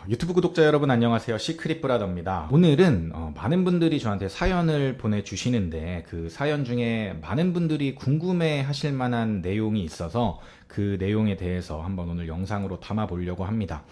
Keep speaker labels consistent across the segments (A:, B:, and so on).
A: 유튜브 구독자 여러분 안녕하세요. 시크릿 브라더입니다. 오늘은 많은 분들이 저한테 사연을 보내주시는데 그 사연 중에 많은 분들이 궁금해 하실 만한 내용이 있어서 그 내용에 대해서 한번 오늘 영상으로 담아 보려고 합니다.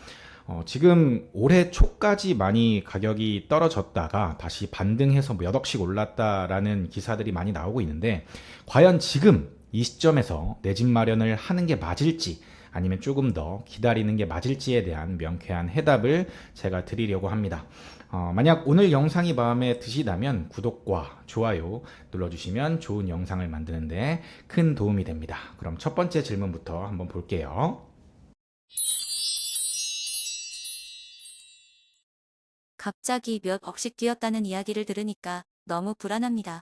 A: 지금 올해 초까지 많이 가격이 떨어졌다가 다시 반등해서 몇 억씩 올랐다라는 기사들이 많이 나오고 있는데 과연 지금 이 시점에서 내 집 마련을 하는 게 맞을지 아니면 조금 더 기다리는 게 맞을지에 대한 명쾌한 해답을 제가 드리려고 합니다. 만약 오늘 영상이 마음에 드시다면 구독과 좋아요 눌러주시면 좋은 영상을 만드는데 큰 도움이 됩니다. 그럼 첫 번째 질문부터 한번 볼게요.
B: 갑자기 몇 억씩 뛰었다는 이야기를 들으니까 너무 불안합니다.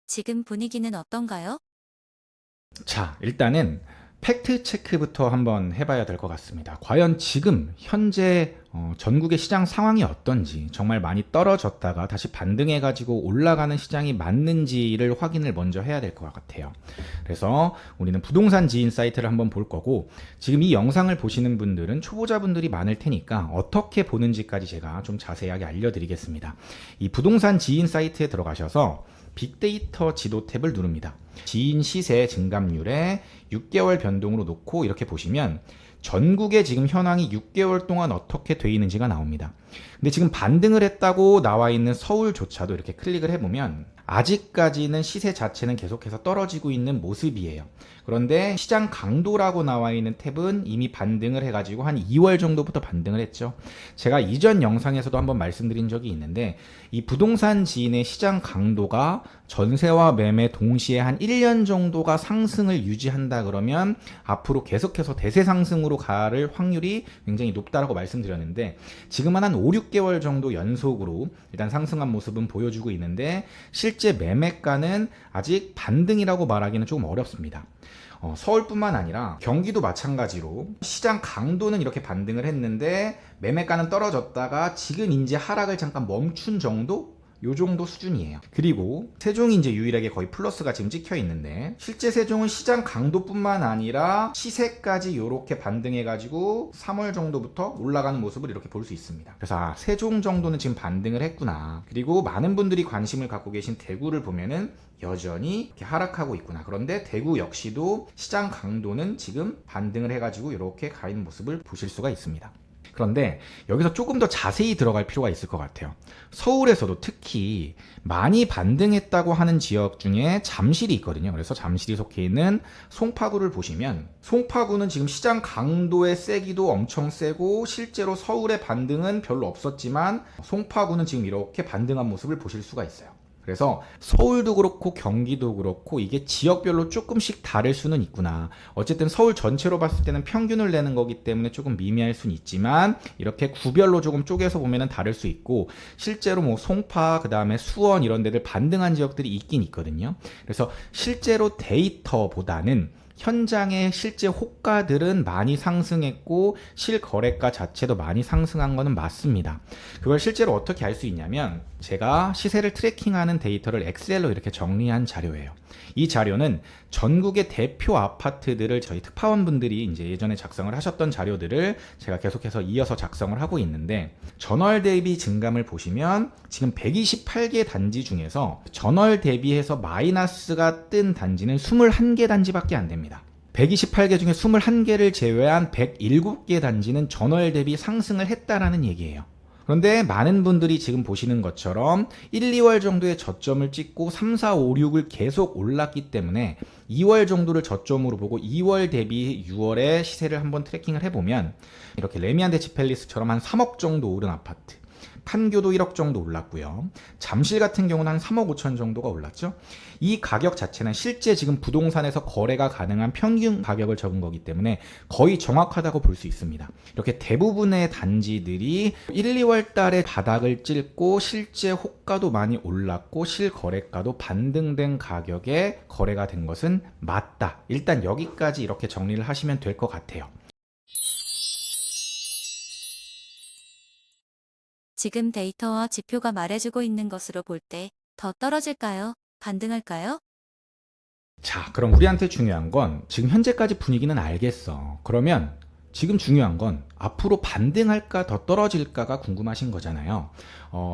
B: 지금 분위기는 어떤가요?
A: 자, 일단은 팩트 체크부터 한번 해봐야 될 것 같습니다. 과연 지금 현재 전국의 시장 상황이 어떤지, 정말 많이 떨어졌다가 다시 반등해가지고 올라가는 시장이 맞는지를 확인을 먼저 해야 될 것 같아요. 그래서 우리는 부동산 지인 사이트를 한번 볼 거고, 지금 이 영상을 보시는 분들은 초보자분들이 많을 테니까 어떻게 보는지까지 제가 좀 자세하게 알려드리겠습니다. 이 부동산 지인 사이트에 들어가셔서 빅데이터 지도 탭을 누릅니다. 지인 시세 증감률에 6개월 변동으로 놓고 이렇게 보시면 전국의 지금 현황이 6개월 동안 어떻게 돼 있는지가 나옵니다. 근데 지금 반등을 했다고 나와 있는 서울조차도 이렇게 클릭을 해보면 아직까지는 시세 자체는 계속해서 떨어지고 있는 모습이에요. 그런데 시장 강도라고 나와 있는 탭은 이미 반등을 해가지고 한 2월 정도부터 반등을 했죠. 제가 이전 영상에서도 한번 말씀드린 적이 있는데 이 부동산 지인의 시장 강도가 전세와 매매 동시에 한 1년 정도가 상승을 유지한다 그러면 앞으로 계속해서 대세 상승으로 갈 확률이 굉장히 높다라고 말씀드렸는데 지금은 한 5, 6개월 정도 연속으로 일단 상승한 모습은 보여주고 있는데 실제 매매가는 아직 반등이라고 말하기는 조금 어렵습니다. 서울뿐만 아니라 경기도 마찬가지로 시장 강도는 이렇게 반등을 했는데 매매가는 떨어졌다가 지금 이제 하락을 잠깐 멈춘 정도? 요 정도 수준이에요. 그리고 세종이 이제 유일하게 거의 플러스가 지금 찍혀 있는데 실제 세종은 시장 강도뿐만 아니라 시세까지 이렇게 반등해가지고 3월 정도부터 올라가는 모습을 이렇게 볼 수 있습니다. 그래서 세종 정도는 지금 반등을 했구나. 그리고 많은 분들이 관심을 갖고 계신 대구를 보면은 여전히 이렇게 하락하고 있구나. 그런데 대구 역시도 시장 강도는 지금 반등을 해가지고 이렇게 가 있는 모습을 보실 수가 있습니다. 그런데 여기서 조금 더 자세히 들어갈 필요가 있을 것 같아요. 서울에서도 특히 많이 반등했다고 하는 지역 중에 잠실이 있거든요. 그래서 잠실이 속해 있는 송파구를 보시면 송파구는 지금 시장 강도의 세기도 엄청 세고 실제로 서울의 반등은 별로 없었지만 송파구는 지금 이렇게 반등한 모습을 보실 수가 있어요. 그래서 서울도 그렇고 경기도 그렇고 이게 지역별로 조금씩 다를 수는 있구나. 어쨌든 서울 전체로 봤을 때는 평균을 내는 거기 때문에 조금 미미할 수는 있지만 이렇게 구별로 조금 쪼개서 보면은 다를 수 있고 실제로 뭐 송파 그다음에 수원 이런 데들 반등한 지역들이 있긴 있거든요. 그래서 실제로 데이터보다는 현장의 실제 호가들은 많이 상승했고 실거래가 자체도 많이 상승한 거는 맞습니다. 그걸 실제로 어떻게 알 수 있냐면 제가 시세를 트래킹하는 데이터를 엑셀로 이렇게 정리한 자료예요. 이 자료는 전국의 대표 아파트들을 저희 특파원분들이 이제 예전에 작성을 하셨던 자료들을 제가 계속해서 이어서 작성을 하고 있는데 전월 대비 증감을 보시면 지금 128개 단지 중에서 전월 대비해서 마이너스가 뜬 단지는 21개 단지밖에 안 됩니다. 128개 중에 21개를 제외한 107개 단지는 전월 대비 상승을 했다라는 얘기예요. 그런데 많은 분들이 지금 보시는 것처럼 1, 2월 정도의 저점을 찍고 3, 4, 5, 6을 계속 올랐기 때문에 2월 정도를 저점으로 보고 2월 대비 6월의 시세를 한번 트래킹을 해보면 이렇게 레미안데치팰리스처럼 한 3억 정도 오른 아파트 판교도 1억 정도 올랐고요. 잠실 같은 경우는 한 3억 5천 정도가 올랐죠. 이 가격 자체는 실제 지금 부동산에서 거래가 가능한 평균 가격을 적은 거기 때문에 거의 정확하다고 볼 수 있습니다. 이렇게 대부분의 단지들이 1, 2월 달에 바닥을 찔고 실제 호가도 많이 올랐고 실거래가도 반등된 가격에 거래가 된 것은 맞다. 일단 여기까지 이렇게 정리를 하시면 될 것 같아요.
B: 지금 데이터와 지표가 말해주고 있는 것으로 볼 때 더 떨어질까요? 반등할까요?
A: 자, 그럼 우리한테 중요한 건 지금 현재까지 분위기는 알겠어. 그러면 지금 중요한 건 앞으로 반등할까 더 떨어질까가 궁금하신 거잖아요.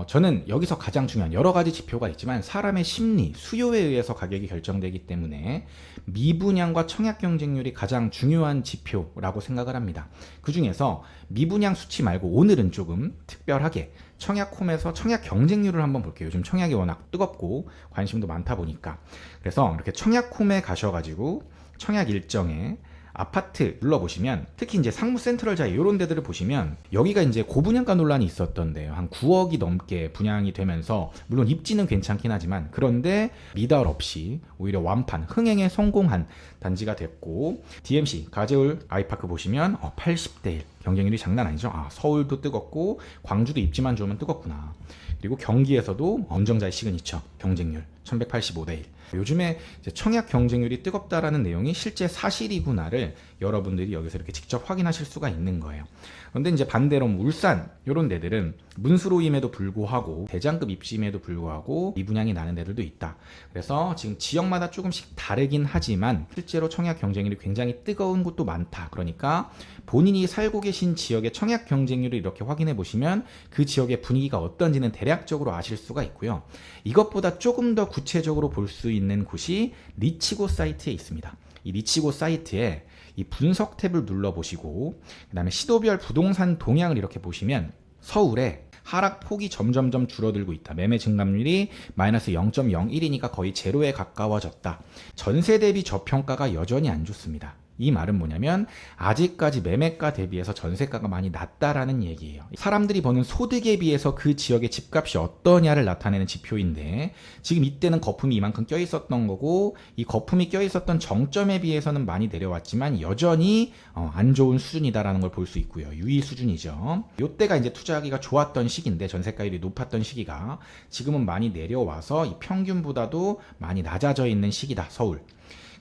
A: 저는 여기서 가장 중요한 여러 가지 지표가 있지만 사람의 심리, 수요에 의해서 가격이 결정되기 때문에 미분양과 청약 경쟁률이 가장 중요한 지표라고 생각을 합니다. 그 중에서 미분양 수치 말고 오늘은 조금 특별하게 청약홈에서 청약 경쟁률을 한번 볼게요. 요즘 청약이 워낙 뜨겁고 관심도 많다 보니까. 그래서 이렇게 청약홈에 가셔가지고 청약 일정에 아파트 눌러보시면 특히 이제 상무 센트럴자 이런 데들을 보시면 여기가 이제 고분양가 논란이 있었던데요. 한 9억이 넘게 분양이 되면서 물론 입지는 괜찮긴 하지만 그런데 미달 없이 오히려 완판 흥행에 성공한 단지가 됐고 DMC 가재울 아이파크 보시면 80대 1 경쟁률이 장난 아니죠. 서울도 뜨겁고 광주도 입지만 좋으면 뜨겁구나. 그리고 경기에서도 엄정자의 시그니처 경쟁률 1185대 1. 요즘에 이제 청약 경쟁률이 뜨겁다라는 내용이 실제 사실이구나를 여러분들이 여기서 이렇게 직접 확인하실 수가 있는 거예요. 그런데 이제 반대로 울산 이런 데들은 문수로임에도 불구하고 대장급 입지임에도 불구하고 미분양이 나는 데들도 있다. 그래서 지금 지역마다 조금씩 다르긴 하지만 실제로 청약 경쟁률이 굉장히 뜨거운 곳도 많다. 그러니까 본인이 살고 계신 지역의 청약 경쟁률을 이렇게 확인해 보시면 그 지역의 분위기가 어떤지는 대략적으로 아실 수가 있고요. 이것보다 조금 더 구체적으로 볼 수 있는 곳이 리치고 사이트에 있습니다. 이 리치고 사이트에 이 분석 탭을 눌러보시고 그 다음에 시도별 부동산 동향을 이렇게 보시면 서울에 하락폭이 점점점 줄어들고 있다. 매매 증감률이 마이너스 0.01이니까 거의 제로에 가까워졌다. 전세 대비 저평가가 여전히 안 좋습니다. 이 말은 뭐냐면 아직까지 매매가 대비해서 전세가가 많이 낮다라는 얘기예요. 사람들이 버는 소득에 비해서 그 지역의 집값이 어떠냐를 나타내는 지표인데 지금 이때는 거품이 이만큼 껴있었던 거고 이 거품이 껴있었던 정점에 비해서는 많이 내려왔지만 여전히 안 좋은 수준이다라는 걸 볼 수 있고요. 유의 수준이죠. 이때가 이제 투자하기가 좋았던 시기인데 전세가율이 높았던 시기가 지금은 많이 내려와서 이 평균보다도 많이 낮아져 있는 시기다. 서울.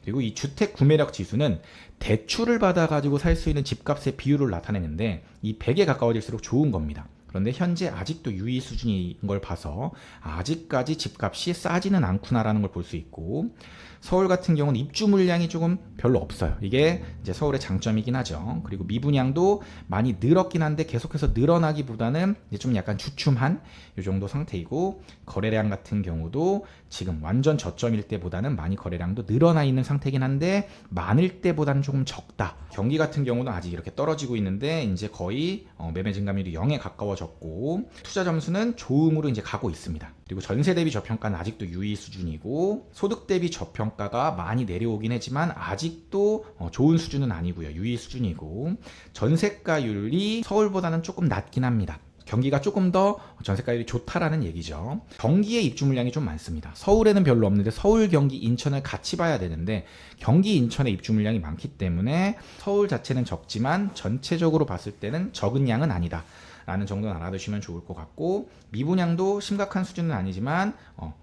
A: 그리고 이 주택 구매력 지수는 대출을 받아가지고 살 수 있는 집값의 비율을 나타내는데 이 100에 가까워질수록 좋은 겁니다. 그런데 현재 아직도 유의 수준인 걸 봐서 아직까지 집값이 싸지는 않구나라는 걸 볼 수 있고 서울 같은 경우는 입주 물량이 조금 별로 없어요. 이게 이제 서울의 장점이긴 하죠. 그리고 미분양도 많이 늘었긴 한데 계속해서 늘어나기보다는 이제 좀 약간 주춤한 이 정도 상태이고 거래량 같은 경우도 지금 완전 저점일 때보다는 많이 거래량도 늘어나 있는 상태긴 한데 많을 때보다는 조금 적다. 경기 같은 경우는 아직 이렇게 떨어지고 있는데 이제 거의 매매 증감률이 0에 가까워졌고 투자 점수는 좋음으로 이제 가고 있습니다. 그리고 전세 대비 저평가는 아직도 유의 수준이고 소득 대비 저평가가 많이 내려오긴 하지만 아직도 좋은 수준은 아니고요. 유의 수준이고 전세가율이 서울보다는 조금 낮긴 합니다. 경기가 조금 더 전세가율이 좋다라는 얘기죠. 경기의 입주 물량이 좀 많습니다. 서울에는 별로 없는데 서울, 경기, 인천을 같이 봐야 되는데 경기, 인천의 입주 물량이 많기 때문에 서울 자체는 적지만 전체적으로 봤을 때는 적은 양은 아니다. 라는 정도는 알아두시면 좋을 것 같고 미분양도 심각한 수준은 아니지만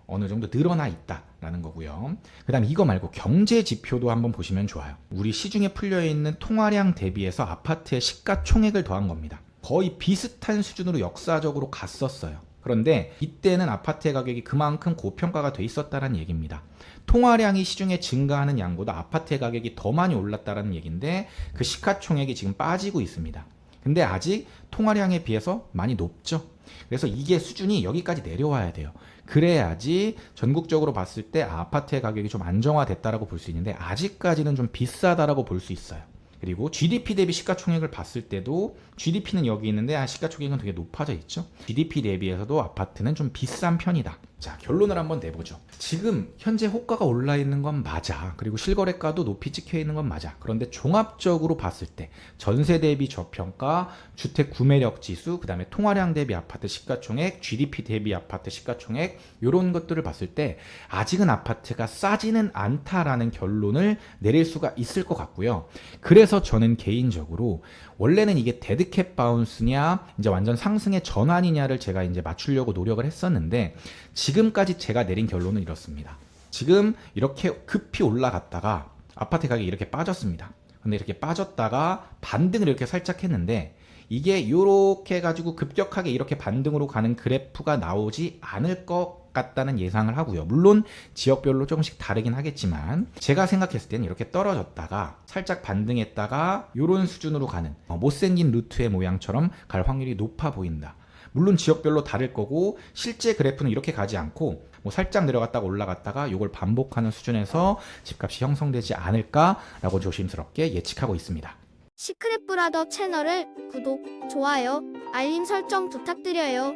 A: 어느 정도 늘어나 있다라는 거고요. 그 다음 이거 말고 경제 지표도 한번 보시면 좋아요. 우리 시중에 풀려있는 통화량 대비해서 아파트의 시가총액을 더한 겁니다. 거의 비슷한 수준으로 역사적으로 갔었어요. 그런데 이때는 아파트의 가격이 그만큼 고평가가 돼 있었다는 얘기입니다. 통화량이 시중에 증가하는 양보다 아파트의 가격이 더 많이 올랐다는 얘기인데 그 시가총액이 지금 빠지고 있습니다. 근데 아직 통화량에 비해서 많이 높죠. 그래서 이게 수준이 여기까지 내려와야 돼요. 그래야지 전국적으로 봤을 때 아파트의 가격이 좀 안정화됐다라고 볼 수 있는데 아직까지는 좀 비싸다라고 볼 수 있어요. 그리고 GDP 대비 시가총액을 봤을 때도 GDP는 여기 있는데 시가총액은 되게 높아져 있죠. GDP 대비해서도 아파트는 좀 비싼 편이다. 자, 결론을 한번 내보죠. 지금 현재 호가가 올라 있는 건 맞아. 그리고 실거래가도 높이 찍혀 있는 건 맞아. 그런데 종합적으로 봤을 때 전세 대비 저평가, 주택 구매력 지수, 그 다음에 통화량 대비 아파트 시가총액, GDP 대비 아파트 시가총액 이런 것들을 봤을 때 아직은 아파트가 싸지는 않다라는 결론을 내릴 수가 있을 것 같고요. 그래서 저는 개인적으로 원래는 이게 데드캣 바운스냐 이제 완전 상승의 전환이냐를 제가 이제 맞추려고 노력을 했었는데 지금까지 제가 내린 결론은 이렇습니다. 지금 이렇게 급히 올라갔다가 아파트 가격이 이렇게 빠졌습니다. 근데 이렇게 빠졌다가 반등을 이렇게 살짝 했는데 이게 이렇게 해가지고 급격하게 이렇게 반등으로 가는 그래프가 나오지 않을 것 같다는 예상을 하고요. 물론 지역별로 조금씩 다르긴 하겠지만 제가 생각했을 때는 이렇게 떨어졌다가 살짝 반등했다가 이런 수준으로 가는 못생긴 루트의 모양처럼 갈 확률이 높아 보인다. 물론 지역별로 다를 거고 실제 그래프는 이렇게 가지 않고 뭐 살짝 내려갔다가 올라갔다가 이걸 반복하는 수준에서 집값이 형성되지 않을까라고 조심스럽게 예측하고 있습니다.
C: 시크릿 브라더 채널을 구독, 좋아요, 알림 설정 부탁드려요.